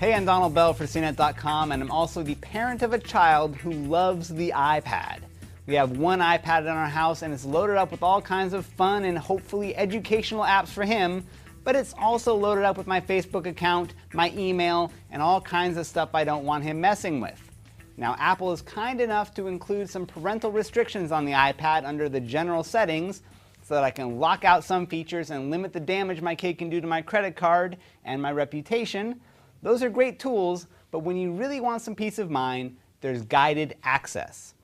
Hey, I'm Donald Bell for CNET.com, and I'm also the parent of a child who loves the iPad. We have one iPad in our house and it's loaded up with all kinds of fun and hopefully educational apps for him, but it's also loaded up with my Facebook account, my email, and all kinds of stuff I don't want him messing with. Now, Apple is kind enough to include some parental restrictions on the iPad under the general settings so that I can lock out some features and limit the damage my kid can do to my credit card and my reputation. Those are great tools, but when you really want some peace of mind, there's guided access.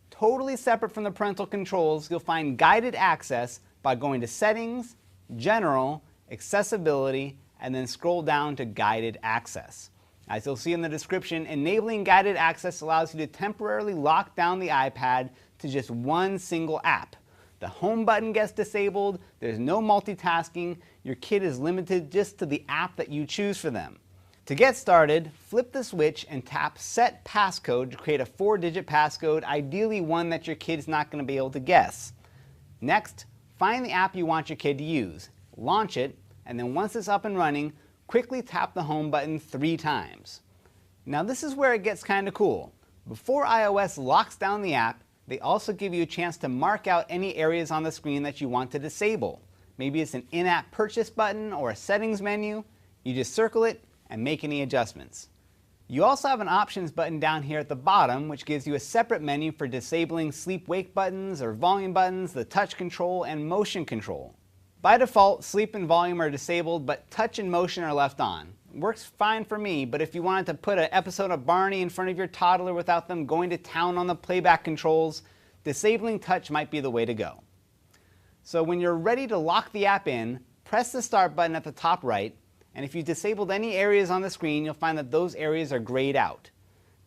Totally separate from the parental controls, you'll find guided access by going to Settings, General, Accessibility, and then scroll down to Guided Access. As you'll see in the description, enabling guided access allows you to temporarily lock down the iPad to just one single app. The home button gets disabled, there's no multitasking, your kid is limited just to the app that you choose for them. To get started, flip the switch and tap Set Passcode to create a 4-digit passcode, ideally one that your kid's not going to be able to guess. Next, find the app you want your kid to use, launch it, and then once it's up and running, quickly tap the home button 3 times. Now this is where it gets kind of cool. Before iOS locks down the app, they also give you a chance to mark out any areas on the screen that you want to disable. Maybe it's an in-app purchase button or a settings menu. You just circle it and make any adjustments. You also have an options button down here at the bottom, which gives you a separate menu for disabling sleep-wake buttons or volume buttons, the touch control, and motion control. By default, sleep and volume are disabled, but touch and motion are left on. It works fine for me, but if you wanted to put an episode of Barney in front of your toddler without them going to town on the playback controls, disabling touch might be the way to go. So when you're ready to lock the app in, press the start button at the top right, and if you've disabled any areas on the screen, you'll find that those areas are grayed out.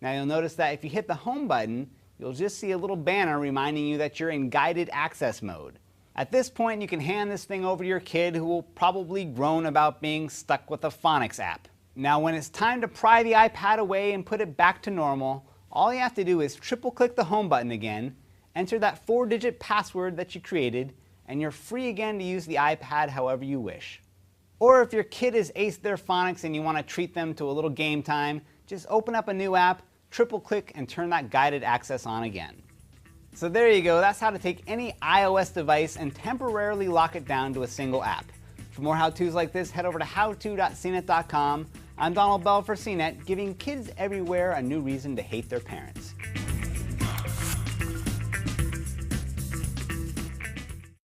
Now you'll notice that if you hit the home button, you'll just see a little banner reminding you that you're in guided access mode. At this point, you can hand this thing over to your kid who will probably groan about being stuck with a phonics app. Now when it's time to pry the iPad away and put it back to normal, all you have to do is triple-click the home button again, enter that 4-digit password that you created, and you're free again to use the iPad however you wish. Or if your kid has aced their phonics and you want to treat them to a little game time, just open up a new app, triple-click, and turn that guided access on again. So there you go, that's how to take any iOS device and temporarily lock it down to a single app. For more how-tos like this, head over to howto.cnet.com. I'm Donald Bell for CNET, giving kids everywhere a new reason to hate their parents.